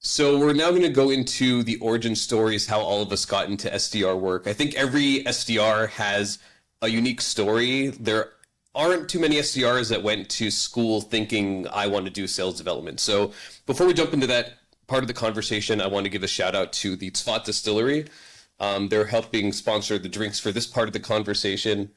So we're now going to go into the origin stories, how all of us got into SDR work. I think every SDR has a unique story. There aren't too many SDRs that went to school thinking I want to do sales development. So before we jump into that part of the conversation, I want to give a shout out to the Tzfat Distillery. They're helping sponsor the drinks for this part of the conversation.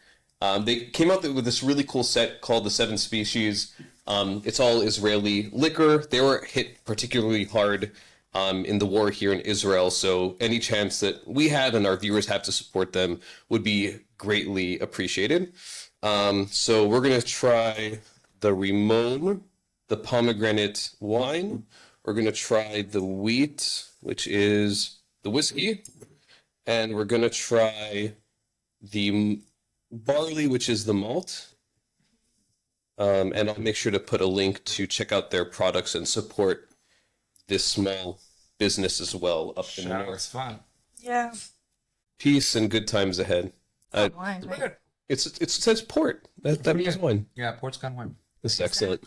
They came out with this really cool set called the Seven Species. It's all Israeli liquor. They were hit particularly hard in the war here in Israel. So any chance that we have and our viewers have to support them would be greatly appreciated. So we're going to try the Rimon, the pomegranate wine. We're going to try the wheat, which is the whiskey. And we're going to try the barley, which is the malt. And I'll make sure to put a link to check out their products and support this small business as well up in the north. Fun. Yeah. Peace and good times ahead. Wine, right? Good. It says port. That means wine. Yeah, port's got wine. This is excellent.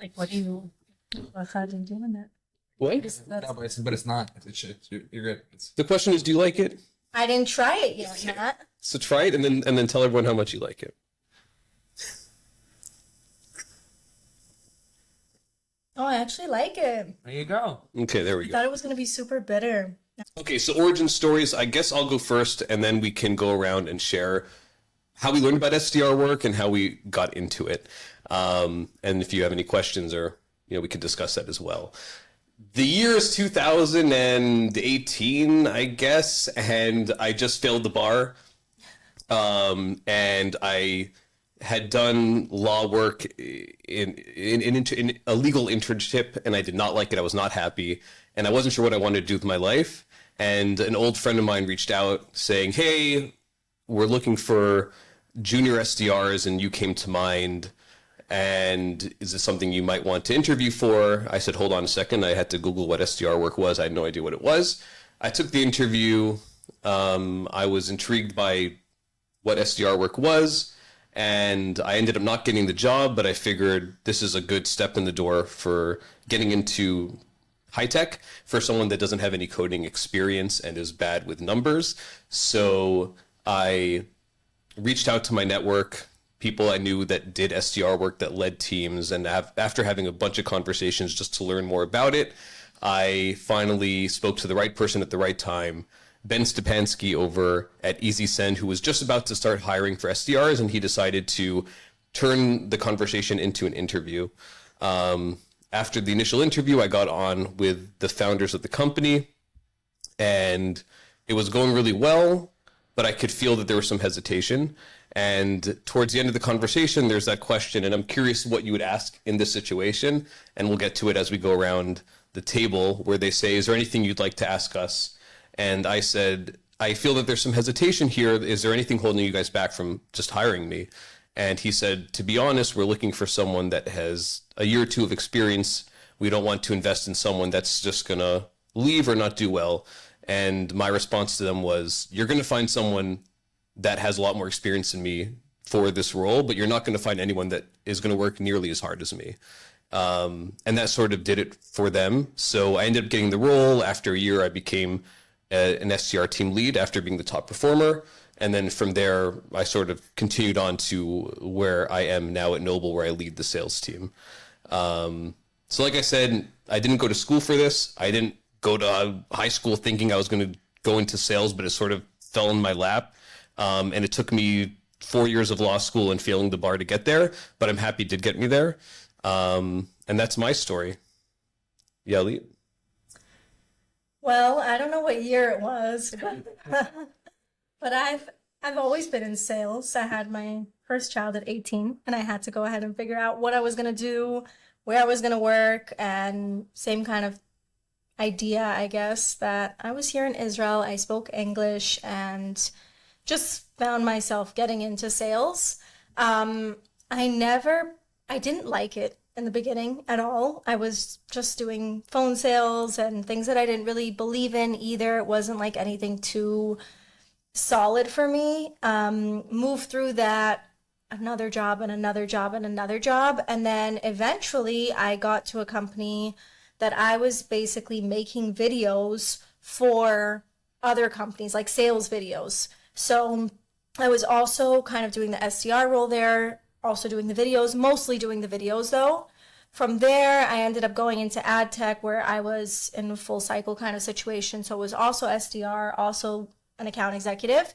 Like, what do you doing that? What? No, but it's not. You're good. The question is, do you like it? I didn't try it yet, Matt. So try it and then tell everyone how much you like it. Oh, I actually like it. There you go. Okay, there we I go. thought it was going to be super bitter. Okay, so origin stories. I guess I'll go first, and then we can go around and share how we learned about SDR work and how we got into it. And if you have any questions, or we can discuss that as well. The year is 2018, I guess, and I just failed the bar. And I had done law work in a legal internship, and I did not like it. I was not happy, and I wasn't sure what I wanted to do with my life. And an old friend of mine reached out saying, "Hey, we're looking for junior SDRs, and you came to mind. And is this something you might want to interview for?" I said, "Hold on a second." I had to Google what SDR work was. I had no idea what it was. I took the interview. I was intrigued by what SDR work was, and I ended up not getting the job, but I figured this is a good step in the door for getting into high tech for someone that doesn't have any coding experience and is bad with numbers. So I reached out to my network, people I knew that did SDR work, that led teams, and after having a bunch of conversations just to learn more about it, I finally spoke to the right person at the right time, Ben Stepansky over at EasySend, who was just about to start hiring for SDRs, and he decided to turn the conversation into an interview. After the initial interview, I got on with the founders of the company, and it was going really well, but I could feel that there was some hesitation. And towards the end of the conversation, there's that question, and I'm curious what you would ask in this situation, and we'll get to it as we go around the table, where they say, "Is there anything you'd like to ask us?" And I said, "I feel that there's some hesitation here. Is there anything holding you guys back from just hiring me?" And he said, "To be honest, we're looking for someone that has a year or two of experience. We don't want to invest in someone that's just going to leave or not do well." And my response to them was, "You're going to find someone that has a lot more experience than me for this role, but you're not going to find anyone that is going to work nearly as hard as me." And that sort of did it for them. So I ended up getting the role. After a year, I became an SDR team lead after being the top performer. And then from there, I sort of continued on to where I am now at Noble, where I lead the sales team. So like I said, I didn't go to school for this. I didn't go to high school thinking I was going to go into sales, but it sort of fell in my lap. And it took me 4 years of law school and failing the bar to get there, but I'm happy it did get me there. And that's my story. Yali? Well, I don't know what year it was, but I've always been in sales. I had my first child at 18, and I had to go ahead and figure out what I was going to do, where I was going to work, and same kind of idea, I guess, that I was here in Israel. I spoke English and just found myself getting into sales. I didn't like it in the beginning at all. I was just doing phone sales and things that I didn't really believe in either. It wasn't like anything too solid for me. Moved through that, another job and another job and another job. And then eventually I got to a company that I was basically making videos for other companies, like sales videos. So I was also kind of doing the SDR role there, also doing the videos, mostly doing the videos though. From there, I ended up going into ad tech where I was in a full cycle kind of situation. So it was also SDR, also an account executive.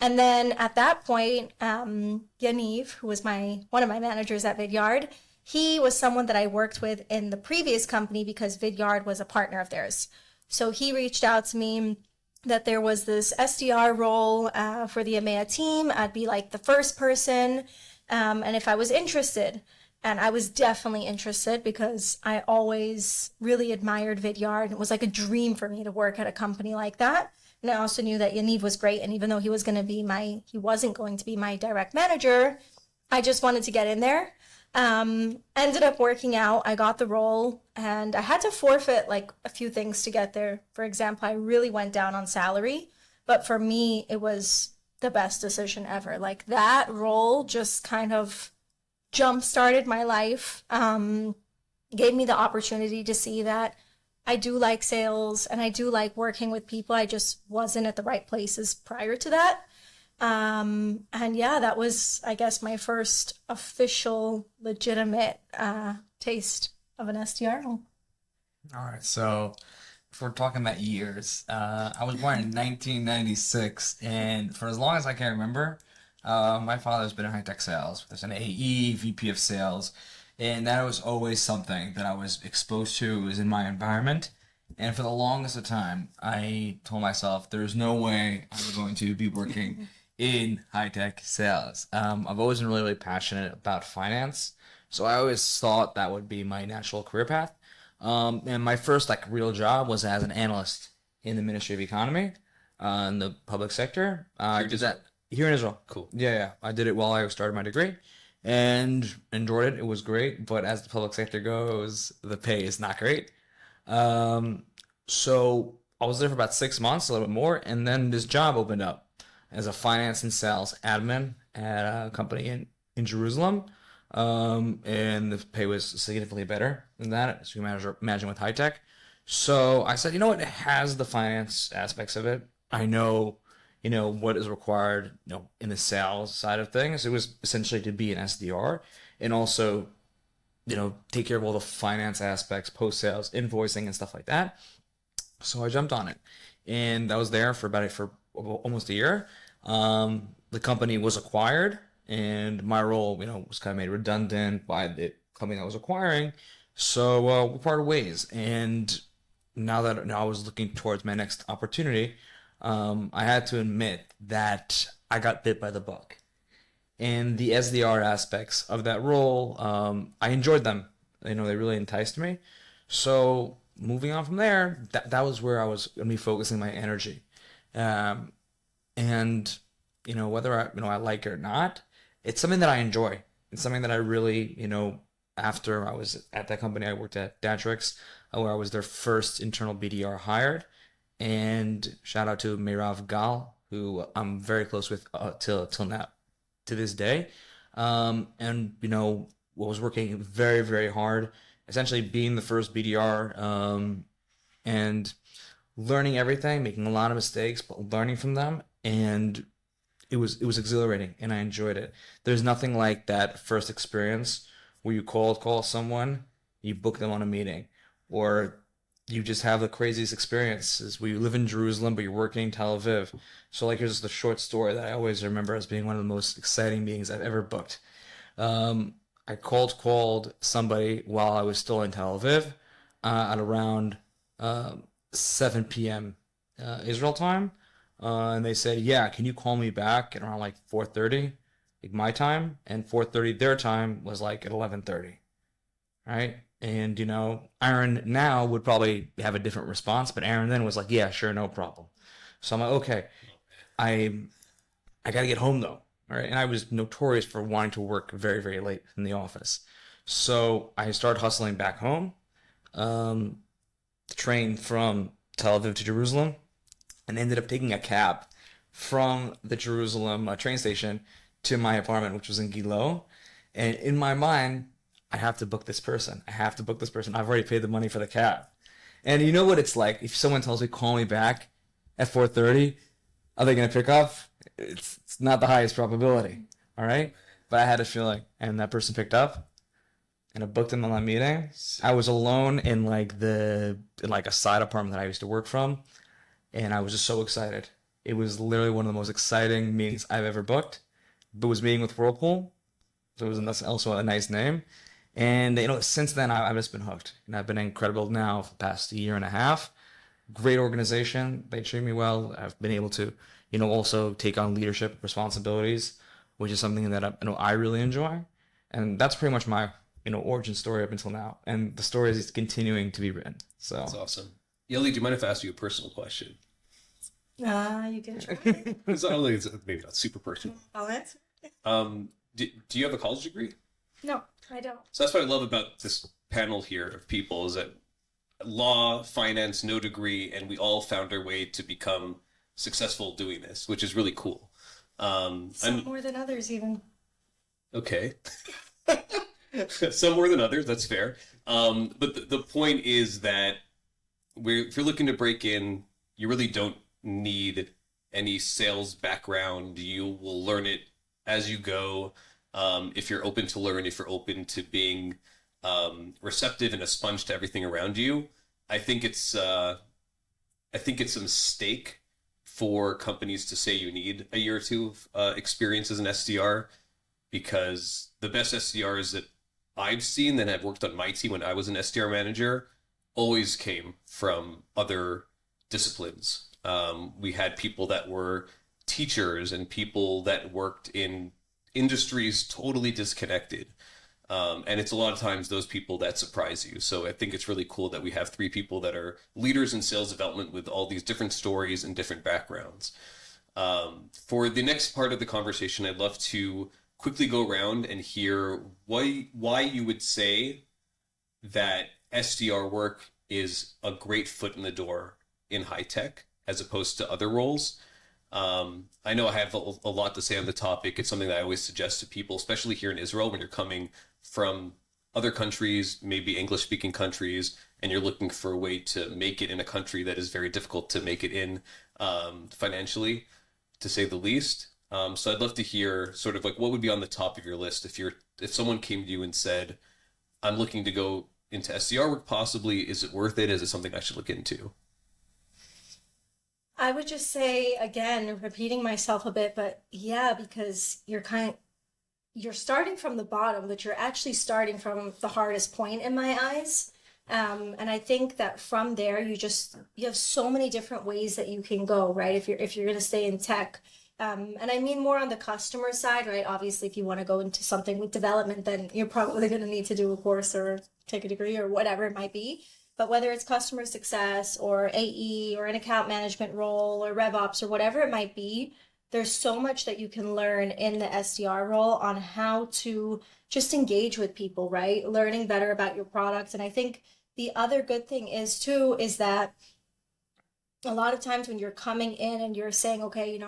And then at that point, Yaniv, who was one of my managers at Vidyard, he was someone that I worked with in the previous company because Vidyard was a partner of theirs. So he reached out to me that there was this SDR role for the EMEA team. I'd be like the first person, and if I was interested. And I was definitely interested because I always really admired Vidyard. It was like a dream for me to work at a company like that. And I also knew that Yaniv was great. And even though he wasn't going to be my direct manager, I just wanted to get in there. Ended up working out. I got the role and I had to forfeit like a few things to get there. For example, I really went down on salary, but for me, it was the best decision ever. Like that role just kind of jump started my life, gave me the opportunity to see that I do like sales and I do like working with people. I just wasn't at the right places prior to that. And yeah, that was, I guess, my first official, legitimate taste of an SDR role. All right, so if we're talking about years, I was born in 1996, and for as long as I can remember, my father's been in high-tech sales. There's an AE, VP of sales, and that was always something that I was exposed to, was in my environment. And for the longest of time, I told myself there's no way I'm going to be working in high-tech sales. I've always been really, really passionate about finance, so I always thought that would be my natural career path. And my first like real job was as an analyst in the Ministry of Economy, in the public sector. I did that here in Israel. Cool. Yeah. I did it while I started my degree and enjoyed it. It was great, but as the public sector goes, the pay is not great. So I was there for about 6 months, a little bit more, and then this job opened up as a finance and sales admin at a company in Jerusalem. And the pay was significantly better than that, as you imagine with high tech. So I said, you know what, it has the finance aspects of it. I know, what is required, in the sales side of things. It was essentially to be an SDR and also, take care of all the finance aspects, post-sales, invoicing and stuff like that. So I jumped on it and I was there for almost a year. The company was acquired and my role, was kind of made redundant by the company that was acquiring. So we parted ways. And now that I was looking towards my next opportunity, I had to admit that I got bit by the bug. And the SDR aspects of that role, I enjoyed them. They really enticed me. So moving on from there, that was where I was going to be focusing my energy. And whether I like it or not, it's something that I enjoy. It's something that I really, after I was at that company, I worked at Datrix, where I was their first internal BDR hired. And shout out to Meirav Gal, who I'm very close with till now, to this day. And was working very, very hard, essentially being the first BDR, and learning everything, making a lot of mistakes, but learning from them. And it was exhilarating and I enjoyed it. There's nothing like that first experience where you call someone, you book them on a meeting, or you just have the craziest experiences where you live in Jerusalem but you're working in Tel Aviv. So like here's the short story that I always remember as being one of the most exciting meetings I've ever booked. I called somebody while I was still in Tel Aviv at around 7 p.m. Israel time. And they said, yeah, can you call me back at around like 4:30, like my time, and 4:30 their time was like at 11:30, right? And Aaron now would probably have a different response, but Aaron then was like, yeah, sure, no problem. So I'm like, okay, I gotta get home though, all right? And I was notorious for wanting to work very, very late in the office, so I started hustling back home, the train from Tel Aviv to Jerusalem, and ended up taking a cab from the Jerusalem train station to my apartment, which was in Gilo. And in my mind, I have to book this person. I have to book this person. I've already paid the money for the cab. And you know what it's like? If someone tells me, call me back at 4:30, are they going to pick up? It's not the highest probability. All right. But I had a feeling, and that person picked up, and I booked them on that meeting. I was alone in like a side apartment that I used to work from, and I was just so excited. It was literally one of the most exciting meetings I've ever booked. But was meeting with Whirlpool, so it was also a nice name. And since then I've just been hooked, and I've been incredible now for the past year and a half. Great organization, they treat me well. I've been able to, also take on leadership responsibilities, which is something that I really enjoy, and that's pretty much my origin story up until now. And the story is continuing to be written. So that's awesome. Yeli, do you mind if I ask you a personal question? You can try. It's maybe not super personal. I'll answer. Do you have a college degree? No, I don't. So that's what I love about this panel here of people is that law, finance, no degree, and we all found our way to become successful doing this, which is really cool. Some more than others, even. Okay. Some more than others, that's fair. But the point is that if you're looking to break in, you really don't need any sales background. You will learn it as you go. If you're open to learn, if you're open to being receptive and a sponge to everything around you, I think it's a mistake for companies to say you need a year or two of experience as an SDR, because the best SDRs that I've seen that have worked on my team when I was an SDR manager always came from other disciplines. We had people that were teachers and people that worked in industries totally disconnected. And it's a lot of times those people that surprise you. So I think it's really cool that we have 3 people that are leaders in sales development with all these different stories and different backgrounds. For the next part of the conversation, I'd love to quickly go around and hear why you would say that SDR work is a great foot in the door in high tech as opposed to other roles. I know I have a lot to say on the topic. It's something that I always suggest to people, especially here in Israel, when you're coming from other countries, maybe English-speaking countries, and you're looking for a way to make it in a country that is very difficult to make it in financially, to say the least. So I'd love to hear sort of like what would be on the top of your list if someone came to you and said, I'm looking to go into SDR work possibly. Is it worth it? Is it something I should look into? I would just say, again, repeating myself a bit, but yeah, because you're starting from the bottom, but you're actually starting from the hardest point in my eyes. And I think that from there, you have so many different ways that you can go, right? If you're going to stay in tech. And I mean more on the customer side, right? Obviously, if you want to go into something with development, then you're probably going to need to do a course or take a degree or whatever it might be. But whether it's customer success or AE or an account management role or RevOps or whatever it might be, there's so much that you can learn in the SDR role on how to just engage with people, right? Learning better about your products. And I think the other good thing is that a lot of times when you're coming in and you're saying, okay,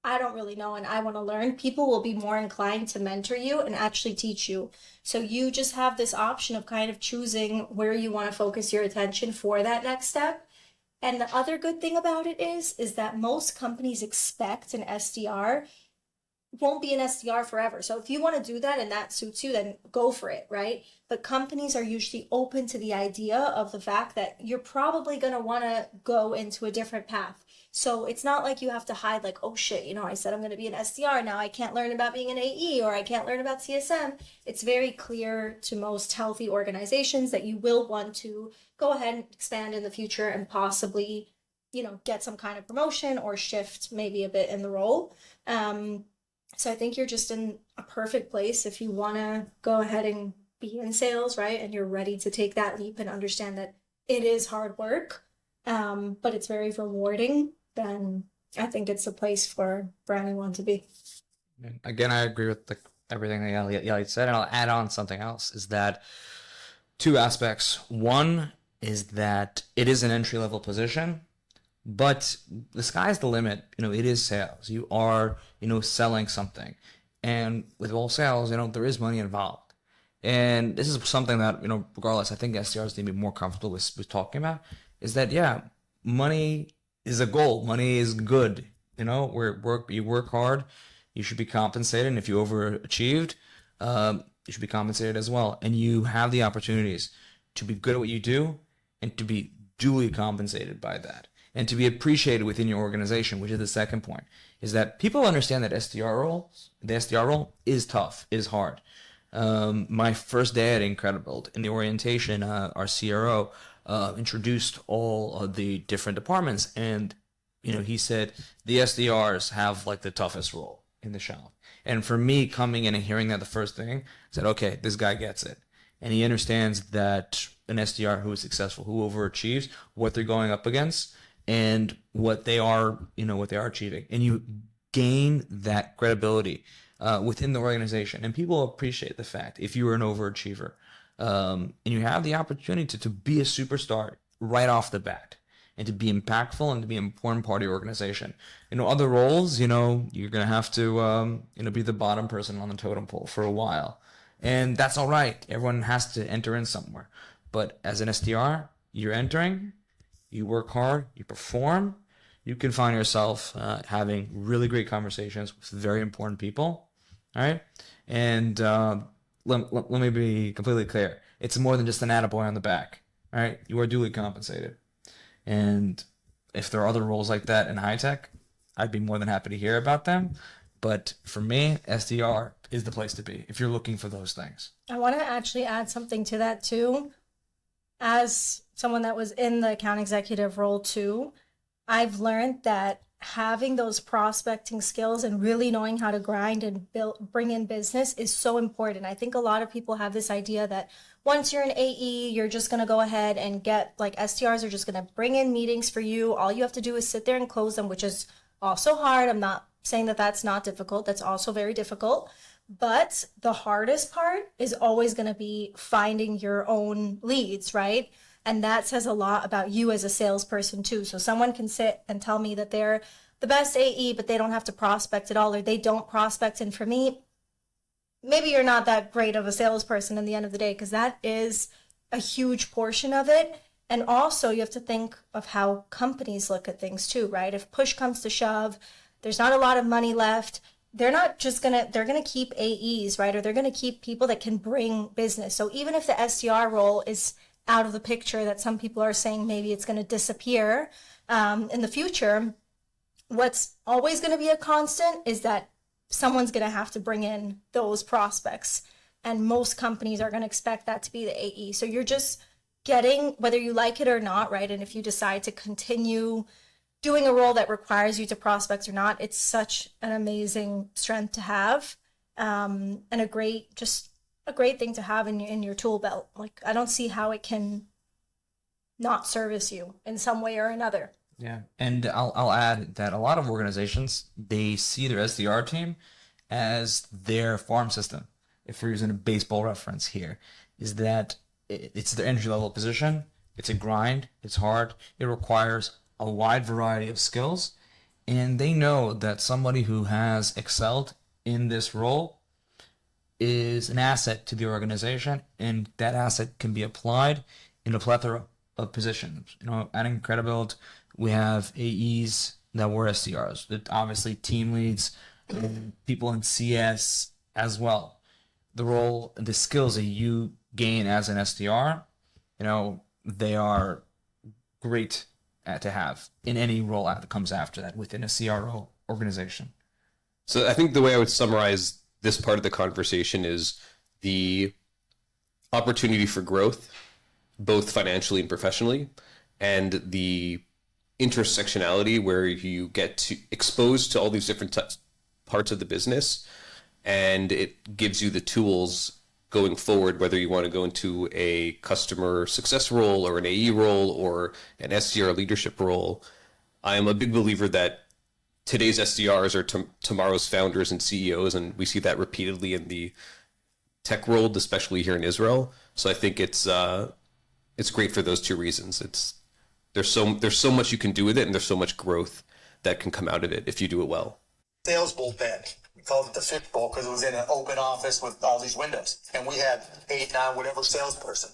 I don't really know and I want to learn, people will be more inclined to mentor you and actually teach you. So you just have this option of kind of choosing where you want to focus your attention for that next step. And the other good thing about it is that most companies expect an SDR won't be an SDR forever. So if you want to do that and that suits you, then go for it, right? But companies are usually open to the idea of the fact that you're probably going to want to go into a different path. So it's not like you have to hide like, oh shit, I said I'm going to be an SDR. Now I can't learn about being an AE or I can't learn about CSM. It's very clear to most healthy organizations that you will want to go ahead and expand in the future and possibly, get some kind of promotion or shift maybe a bit in the role. So I think you're just in a perfect place if you want to go ahead and be in sales, right? And you're ready to take that leap and understand that it is hard work, but it's very rewarding. Then I think it's a place for anyone to be. Again, I agree with everything that Yali said, and I'll add on something else, is that 2 aspects. One is that it is an entry-level position, but the sky's the limit. It is sales. You are, selling something. And with all sales, there is money involved. And this is something that, regardless, I think SDRs need to be more comfortable with talking about, is that, yeah, money is a goal. Money is good. You work hard, you should be compensated. And if you overachieved, you should be compensated as well. And you have the opportunities to be good at what you do and to be duly compensated by that and to be appreciated within your organization, which is the second point, is that people understand that the SDR role is tough, is hard. My first day at Incredible, in the orientation, our CRO introduced all of the different departments, and he said the SDRs have like the toughest role in the shop. And for me, coming in and hearing that the first thing, I said, okay, this guy gets it, and he understands that an SDR who is successful, who overachieves, what they're going up against, and what they are achieving, and you gain that credibility within the organization, and people appreciate the fact if you are an overachiever, and you have the opportunity to be a superstar right off the bat, and to be impactful and to be an important part of your organization. Other roles, you're gonna have to be the bottom person on the totem pole for a while, and that's all right. Everyone has to enter in somewhere, but as an SDR, you're entering. You work hard, you perform, you can find yourself having really great conversations with very important people, all right? And let me be completely clear. It's more than just an attaboy on the back, all right? You are duly compensated. And if there are other roles like that in high tech, I'd be more than happy to hear about them. But for me, SDR is the place to be if you're looking for those things. I want to actually add something to that too. As someone that was in the account executive role too, I've learned that having those prospecting skills and really knowing how to grind and bring in business is so important. I think a lot of people have this idea that once you're an AE, you're just going to go ahead and get, like, SDRs are just going to bring in meetings for you. All you have to do is sit there and close them, which is also hard. I'm not saying that that's not difficult. That's also very difficult. But the hardest part is always going to be finding your own leads, right? And that says a lot about you as a salesperson too. So someone can sit and tell me that they're the best AE, but they don't have to prospect at all, or they don't prospect. And for me, maybe you're not that great of a salesperson in the end of the day, because that is a huge portion of it. And also you have to think of how companies look at things too, right? If push comes to shove, there's not a lot of money left. They're going to keep AEs, right? Or they're going to keep people that can bring business. So even if the SDR role is out of the picture, that some people are saying maybe it's going to disappear in the future, what's always going to be a constant is that someone's going to have to bring in those prospects. And most companies are going to expect that to be the AE. So you're just getting, whether you like it or not, right? And if you decide to continue doing a role that requires you to prospect or not, it's such an amazing strength to have, and a great thing to have in your tool belt. Like, I don't see how it can not service you in some way or another. Yeah, and I'll add that a lot of organizations, they see their SDR team as their farm system. If we're using a baseball reference here, is that it's their entry level position. It's a grind. It's hard. It requires a wide variety of skills, and they know that somebody who has excelled in this role is an asset to the organization, and that asset can be applied in a plethora of positions. At Incredible, we have AEs that were SDRs, that obviously team leads, people in CS as well. The role, the skills that you gain as an SDR, they are great to have in any role that comes after that within a CRO organization. So I think the way I would summarize this part of the conversation is the opportunity for growth, both financially and professionally, and the intersectionality where you get exposed to all these different parts of the business, and it gives you the tools going forward, whether you want to go into a customer success role or an AE role or an SDR leadership role. I am a big believer that today's SDRs are tomorrow's founders and CEOs, and we see that repeatedly in the tech world, especially here in Israel. So I think it's great for those two reasons. There's so much you can do with it, and there's so much growth that can come out of it if you do it well. Sales bullpen. called it the fishbowl because it was in an open office with all these windows. And we had 8, 9, whatever salesperson.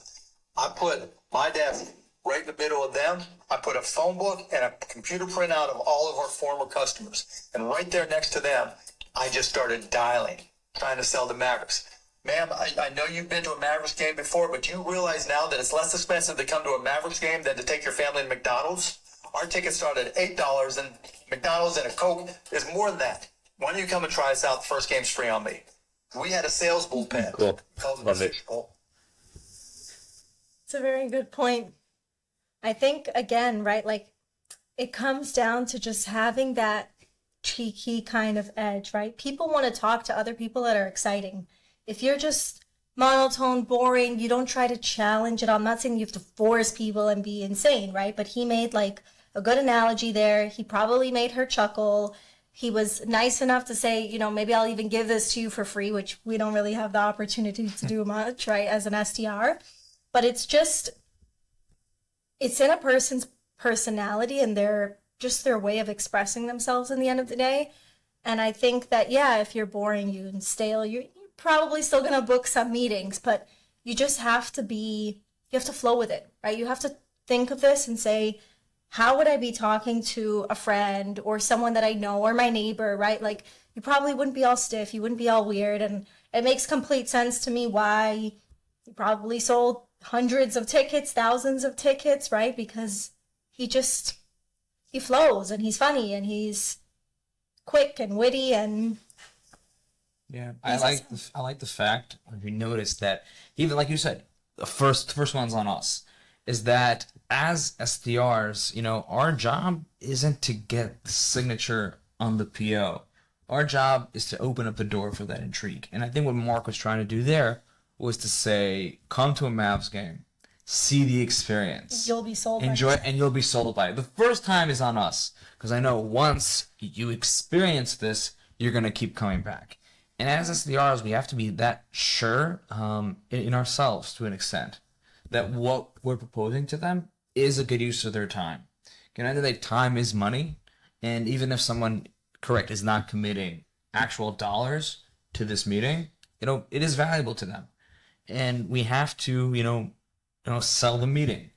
I put my desk right in the middle of them. I put a phone book and a computer printout of all of our former customers. And right there next to them, I just started dialing, trying to sell the Mavericks. Ma'am, I know you've been to a Mavericks game before, but do you realize now that it's less expensive to come to a Mavericks game than to take your family to McDonald's? Our tickets start at $8, and McDonald's and a Coke is more than that. Why don't you come and try us out? The first game's free on me. We had a sales bullpen. Cool. Called Love the it. Fishbowl. It's a very good point. I think, again, right, like it comes down to just having that cheeky kind of edge, right? People want to talk to other people that are exciting. If you're just monotone, boring, you don't try to challenge it. I'm not saying you have to force people and be insane, right? But he made like a good analogy there. He probably made her chuckle. He was nice enough to say, you know, maybe I'll even give this to you for free, which we don't really have the opportunity to do much, right, as an SDR. But it's just, it's in a person's personality and their way of expressing themselves in the end of the day. And I think that, yeah, if you're boring, you and stale, you're probably still going to book some meetings, but you just have to you have to flow with it, right? You have to think of this and say, how would I be talking to a friend or someone that I know or my neighbor, right? Like you probably wouldn't be all stiff. You wouldn't be all weird. And it makes complete sense to me why you probably sold hundreds of tickets, thousands of tickets, right? Because he flows and he's funny and he's quick and witty and Yeah, I like the fact, if you notice that, even like you said, the first one's on us, is that as SDRs, you know, our job isn't to get the signature on the PO. Our job is to open up the door for that intrigue. And I think what Mark was trying to do there was to say, come to a Mavs game, see the experience. you'll be sold. Enjoy, and you'll be sold by it. The first time is on us, because I know once you experience this, you're going to keep coming back. And as SDRs, we have to be that sure in ourselves to an extent that what we're proposing to them is a good use of their time. At the end of the day, time is money. And even if someone, correct, is not committing actual dollars to this meeting, you know, it is valuable to them. And we have to, you know, sell the meeting,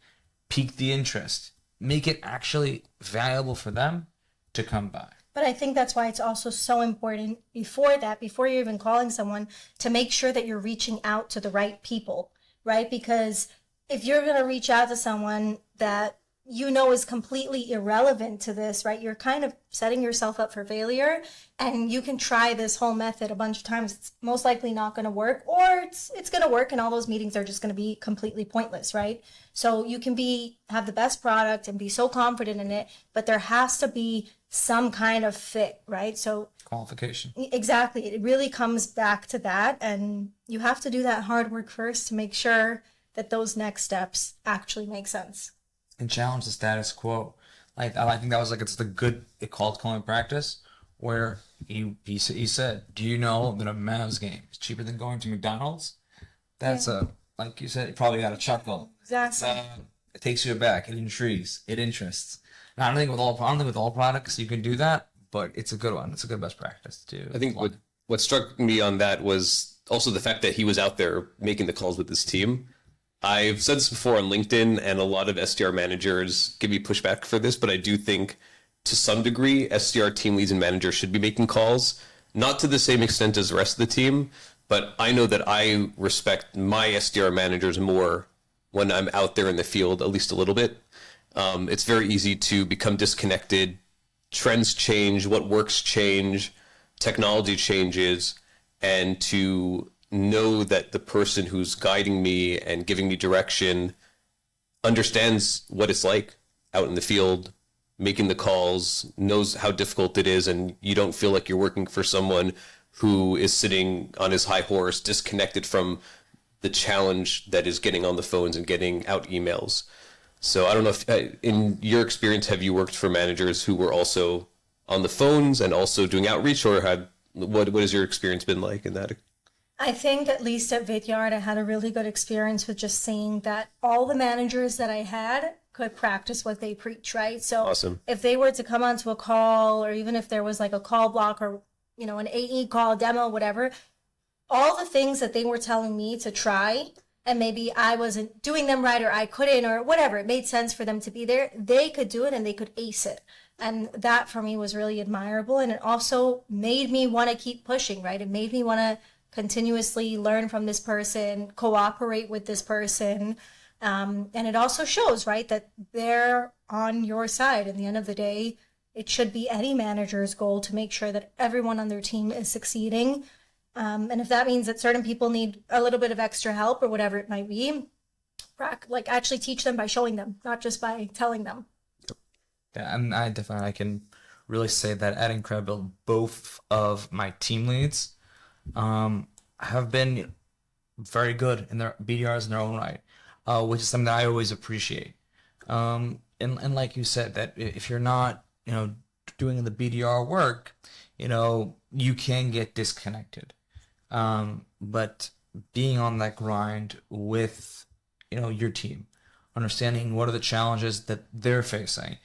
pique the interest, make it actually valuable for them to come by. But I think that's why it's also so important before you're even calling someone, to make sure that you're reaching out to the right people, right? Because if you're going to reach out to someone that you know is completely irrelevant to this, right, you're kind of setting yourself up for failure. And you can try this whole method a bunch of times. It's most likely not going to work, or it's going to work and all those meetings are just going to be completely pointless, right? So you can have the best product and be so confident in it, but there has to be some kind of fit, right? So Qualification. exactly. It really comes back to that. And you have to do that hard work first to make sure that those next steps actually make sense. And challenge the status quo. Like I think that was it's the good calling practice where he said, "Do you know that a Mavs game is cheaper than going to McDonald's?" That's like you said, you probably got a chuckle. Exactly. It takes you aback. It intrigues. It interests. Now, I don't think with all products you can do that, but it's a good one. It's a good best practice too. I think what struck me on that was also the fact that he was out there making the calls with his team. I've said this before on LinkedIn, and a lot of SDR managers give me pushback for this, but I do think to some degree, SDR team leads and managers should be making calls, not to the same extent as the rest of the team, but I know that I respect my SDR managers more when I'm out there in the field, at least a little bit. It's very easy to become disconnected. Trends change, what works change, technology changes, and to know that the person who's guiding me and giving me direction understands what it's like out in the field, making the calls, knows how difficult it is, and you don't feel like you're working for someone who is sitting on his high horse, disconnected from the challenge that is getting on the phones and getting out emails. So I don't know if, in your experience, have you worked for managers who were also on the phones and also doing outreach, or what has your experience been like in that? I think at least at Vidyard, I had a really good experience with just seeing that all the managers that I had could practice what they preach, right? So Awesome. If they were to come onto a call, or even if there was like a call block or an AE call, demo, whatever, all the things that they were telling me to try, and maybe I wasn't doing them right or I couldn't or whatever, it made sense for them to be there. They could do it and they could ace it. And that for me was really admirable. And it also made me want to keep pushing, right? It made me want to continuously learn from this person, cooperate with this person. And it also shows, right, that they're on your side. At the end of the day, it should be any manager's goal to make sure that everyone on their team is succeeding. And if that means that certain people need a little bit of extra help or whatever it might be, like actually teach them by showing them, not just by telling them. Yeah, and I can really say that at Incredible, both of my team leads have been very good in their BDRs in their own right, which is something that I always appreciate. And like you said, that if you're not, doing the BDR work, you can get disconnected. But being on that grind with, your team, understanding what are the challenges that they're facing,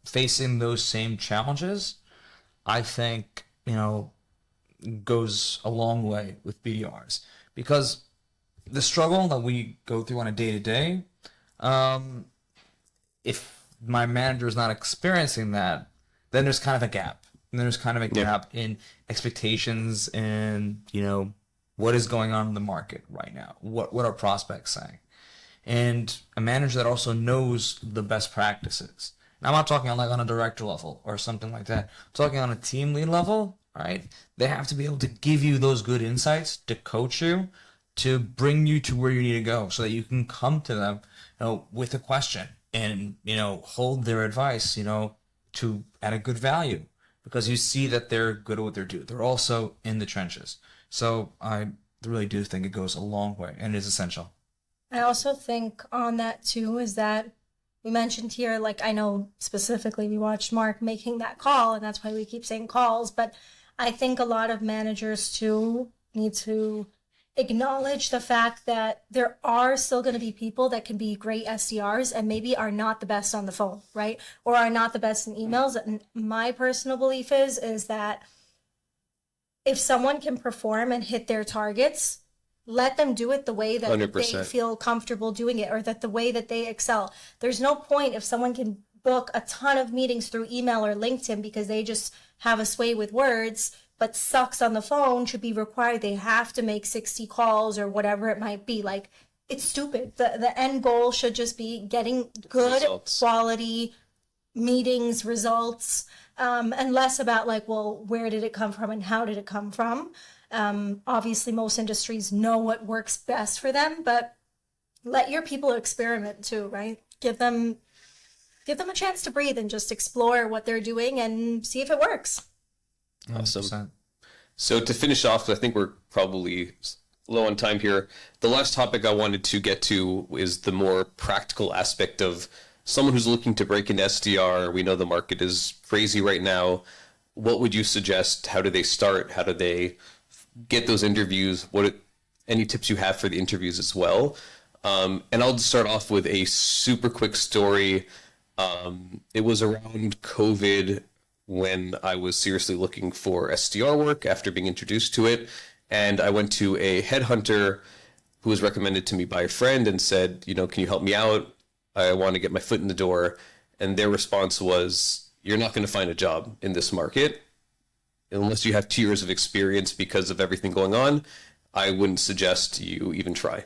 facing those same challenges, I think, goes a long way with BDRs, because the struggle that we go through on a day-to-day, if my manager is not experiencing that, then there's kind of a gap. And there's kind of a gap in expectations and, what is going on in the market right now? What are prospects saying? And a manager that also knows the best practices. Now, I'm not talking on a director level or something like that. I'm talking on a team lead level, right? They have to be able to give you those good insights, to coach you, to bring you to where you need to go so that you can come to them, with a question and, hold their advice, to at a good value, because you see that they're good at what they do. They're also in the trenches. So I really do think it goes a long way and it is essential. I also think on that too is that we mentioned here, like I know specifically we watched Mark making that call, and that's why we keep saying calls, but I think a lot of managers too need to acknowledge the fact that there are still going to be people that can be great SDRs and maybe are not the best on the phone, right? Or are not the best in emails. And my personal belief is that if someone can perform and hit their targets, let them do it the way that 100%. they feel comfortable doing it, or that the way that they excel. There's no point if someone can book a ton of meetings through email or LinkedIn because they just have a sway with words, but sucks on the phone, should be required. They have to make 60 calls or whatever it might be. Like, it's stupid. The end goal should just be getting good quality meetings, results, and less about where did it come from and how did it come from? Obviously most industries know what works best for them, but let your people experiment too, right? Give them a chance to breathe and just explore what they're doing and see if it works. Awesome. 100%. So to finish off, I think we're probably low on time here. The last topic I wanted to get to is the more practical aspect of someone who's looking to break into SDR. We know the market is crazy right now. What would you suggest? How do they start? How do they get those interviews? Any tips you have for the interviews as well? And I'll just start off with a super quick story. It was around COVID when I was seriously looking for SDR work after being introduced to it. And I went to a headhunter who was recommended to me by a friend and said, can you help me out? I want to get my foot in the door. And their response was, you're not going to find a job in this market unless you have 2 years of experience because of everything going on. I wouldn't suggest you even try.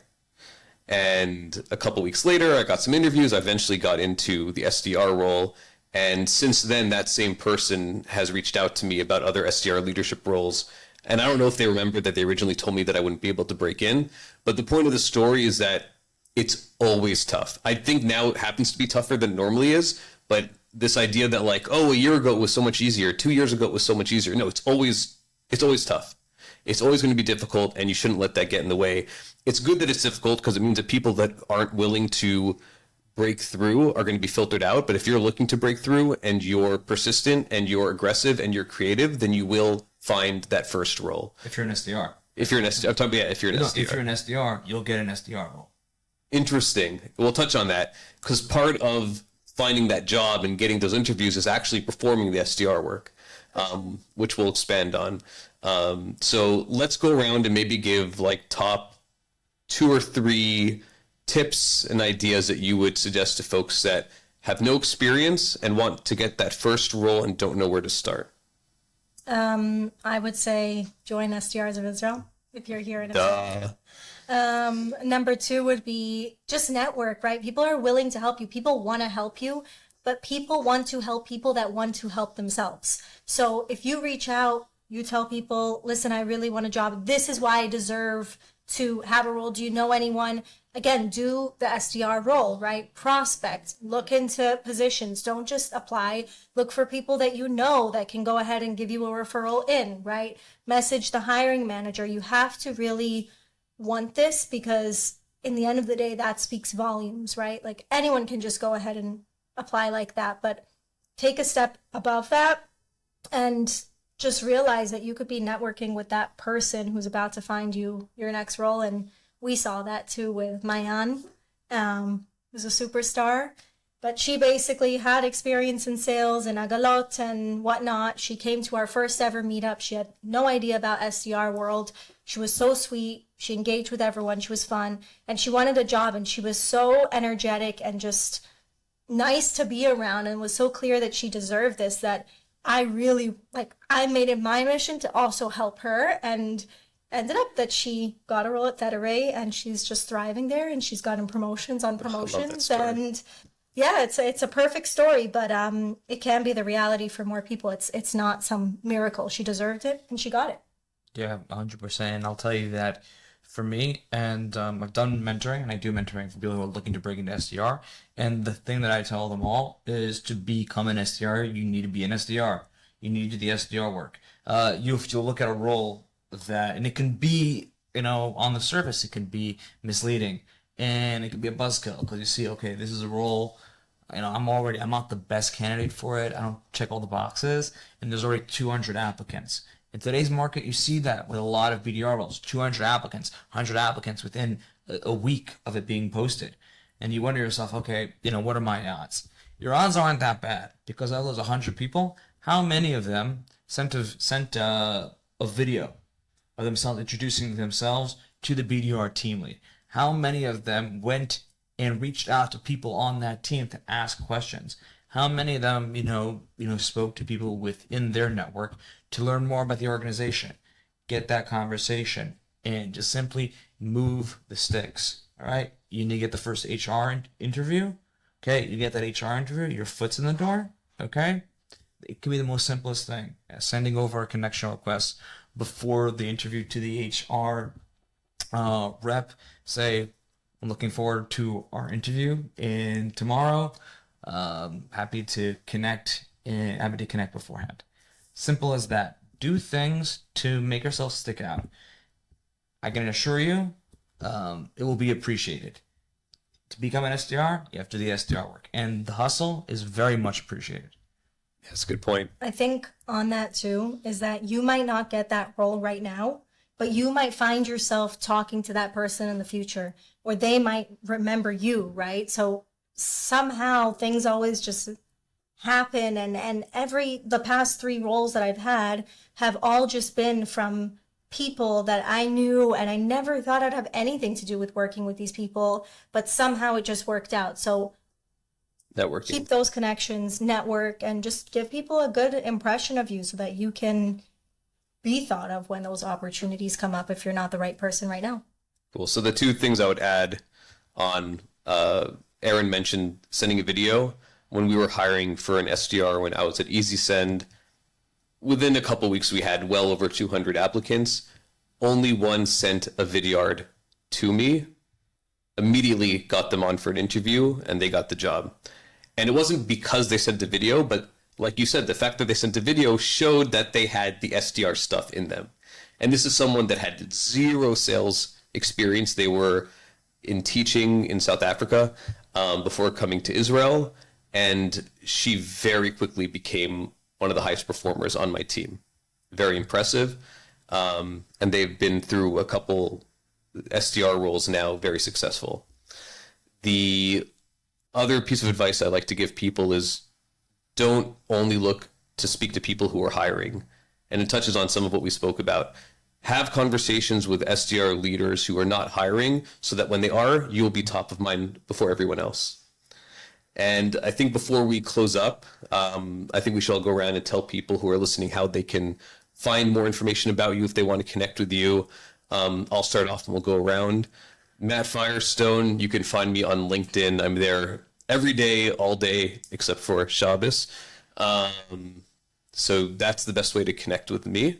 And a couple weeks later, I got some interviews. I eventually got into the SDR role. And since then, that same person has reached out to me about other SDR leadership roles. And I don't know if they remember that they originally told me that I wouldn't be able to break in. But the point of the story is that it's always tough. I think now it happens to be tougher than it normally is. But this idea that a year ago it was so much easier, 2 years ago it was so much easier. No, it's always tough. It's always going to be difficult, and you shouldn't let that get in the way. It's good that it's difficult because it means that people that aren't willing to break through are going to be filtered out. But if you're looking to break through and you're persistent and you're aggressive and you're creative, then you will find that first role. If you're an SDR. If you're an SDR, I'm talking about, if you're an SDR. If you're an SDR, you'll get an SDR role. Interesting. We'll touch on that because part of finding that job and getting those interviews is actually performing the SDR work. which we'll expand on. So let's go around and maybe give like top 2 or 3 tips and ideas that you would suggest to folks that have no experience and want to get that first role and don't know where to start. I would say join SDRs of Israel if you're here in Israel. Number 2 would be just network, right? People are willing to help you. People want to help you, but people want to help people that want to help themselves. So if you reach out, you tell people, listen, I really want a job. This is why I deserve to have a role. Do you know anyone? Again, do the SDR role, right? Prospect, look into positions. Don't just apply. Look for people that you know that can go ahead and give you a referral in, right? Message the hiring manager. You have to really want this, because in the end of the day, that speaks volumes, right? Like anyone can just go ahead and apply like that, but take a step above that and just realize that you could be networking with that person who's about to find you your next role. And we saw that too with Mayan, who's a superstar, but she basically had experience in sales and agalot and whatnot. She came to our first ever meetup. She had no idea about SDR world. She was so sweet. She engaged with everyone. She was fun, and she wanted a job, and she was so energetic and just nice to be around, and was so clear that she deserved this, that I really, I made it my mission to also help her, and ended up that she got a role at Federer, and she's just thriving there, and she's gotten promotions on promotions. And yeah, it's a perfect story, but it can be the reality for more people. It's not some miracle. She deserved it, and she got it. Yeah, 100%. I'll tell you that for me, and I've done mentoring, and I do mentoring for people who are looking to break into SDR. And the thing that I tell them all is, to become an SDR, you need to be an SDR. You need to do the SDR work. If you look at a role that, and it can be, on the surface, it can be misleading, and it can be a buzzkill, because you see, okay, this is a role, I'm not the best candidate for it. I don't check all the boxes, and there's already 200 applicants. In today's market, you see that with a lot of BDR roles, 200 applicants, 100 applicants within a week of it being posted. And you wonder to yourself, okay, what are my odds? Your odds aren't that bad, because of those 100 people, how many of them sent a video of themselves introducing themselves to the BDR team lead? How many of them went and reached out to people on that team to ask questions? How many of them, spoke to people within their network to learn more about the organization, get that conversation, and just simply move the sticks? All right, you need to get the first HR interview. Okay, you get that HR interview, your foot's in the door. Okay, it can be the most simplest thing. Sending over a connection request before the interview to the HR rep. Say, I'm looking forward to our interview tomorrow. Happy to connect beforehand. Simple as that. Do things to make yourself stick out. I can assure you, it will be appreciated. To become an SDR, you have to do the SDR work, and the hustle is very much appreciated. That's a good point. I think on that too is that you might not get that role right now, but you might find yourself talking to that person in the future, or they might remember you, right? So somehow things always just happen, and the past 3 roles that I've had have all just been from people that I knew, and I never thought I'd have anything to do with working with these people, but somehow it just worked out. So networking, keep those connections, network, and just give people a good impression of you so that you can be thought of when those opportunities come up if you're not the right person right now. Cool. So the 2 things I would add on, Aaron mentioned sending a video. When we were hiring for an SDR when I was at EasySend, within a couple weeks we had well over 200 applicants. Only one sent a vidyard to me. Immediately got them on for an interview, and they got the job. And it wasn't because they sent a video, but like you said, the fact that they sent a video showed that they had the SDR stuff in them. And this is someone that had 0 sales experience. They were in teaching in South Africa before coming to Israel, and she very quickly became one of the highest performers on my team. Very impressive. And they've been through a couple SDR roles now, very successful. The other piece of advice I like to give people is, don't only look to speak to people who are hiring. And it touches on some of what we spoke about. Have conversations with SDR leaders who are not hiring so that when they are, you'll be top of mind before everyone else. And I think before we close up, I think we should all go around and tell people who are listening how they can find more information about you if they want to connect with you. I'll start off and we'll go around. Matt Firestone, you can find me on LinkedIn. I'm there every day, all day, except for Shabbos. So that's the best way to connect with me.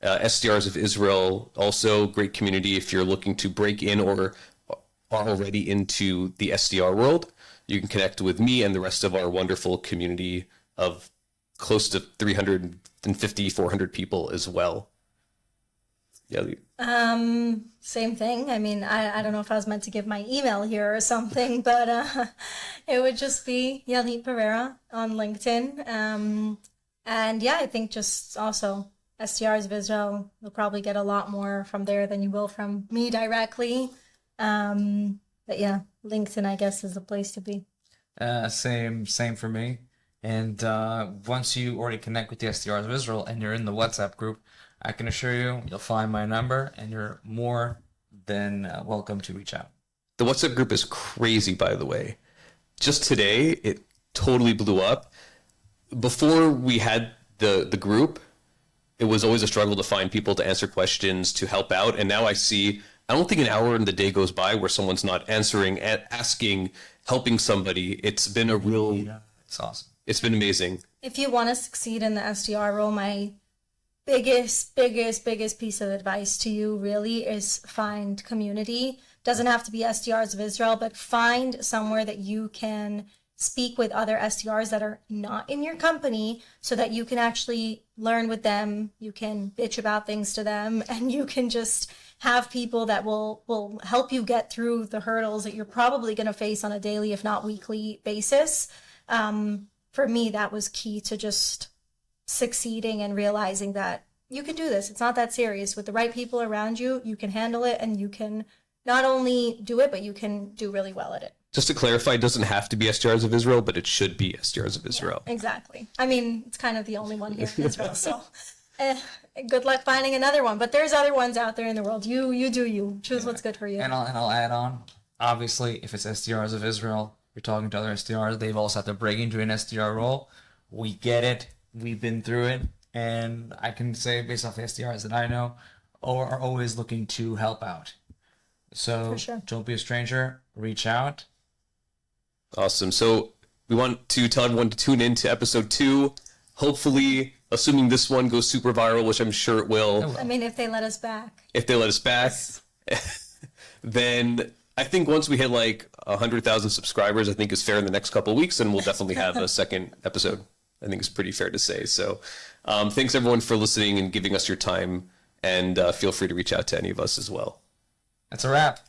SDRs of Israel, also great community if you're looking to break in or are already into the SDR world. You can connect with me and the rest of our wonderful community of close to 350, 400 people as well. Yeah. Same thing. I mean, I don't know if I was meant to give my email here or something, but it would just be Yalit Pereira on LinkedIn. And yeah, I think just also SDRs of Israel, you'll probably get a lot more from there than you will from me directly. But yeah, LinkedIn, I guess, is the place to be. Same for me. And once you already connect with the SDRs of Israel and you're in the WhatsApp group, I can assure you, you'll find my number and you're more than welcome to reach out. The WhatsApp group is crazy, by the way. Just today, it totally blew up. Before we had the group, it was always a struggle to find people to answer questions, to help out. And now I don't think an hour in the day goes by where someone's not answering, asking, helping somebody. It's been a real... Yeah, it's awesome. It's been amazing. If you want to succeed in the SDR role, my biggest piece of advice to you really is find community. Doesn't have to be SDRs of Israel, but find somewhere that you can speak with other SDRs that are not in your company so that you can actually learn with them. You can bitch about things to them, and you can just have people that will help you get through the hurdles that you're probably going to face on a daily, if not weekly basis. For me, that was key to just succeeding and realizing that you can do this. It's not that serious. With the right people around you, you can handle it, and you can not only do it, but you can do really well at it. Just to clarify, it doesn't have to be SDRs of Israel, but it should be SDRs of Israel. Yeah, exactly. I mean, it's kind of the only one here in Israel, so good luck finding another one. But there's other ones out there in the world. You do you. Choose what's good for you. And I'll add on, obviously, if it's SDRs of Israel, you're talking to other SDRs, they've also had to break into an SDR role. We get it. We've been through it. And I can say, based off the SDRs that I know, are always looking to help out. So sure. Don't be a stranger. Reach out. Awesome. So we want to tell everyone to tune in to episode 2. Hopefully, assuming this one goes super viral, which I'm sure it will. I mean, if they let us back. If they let us back, then I think once we hit like 100,000 subscribers, I think is fair in the next couple of weeks, and we'll definitely have a second episode. I think it's pretty fair to say. So thanks everyone for listening and giving us your time, and feel free to reach out to any of us as well. That's a wrap.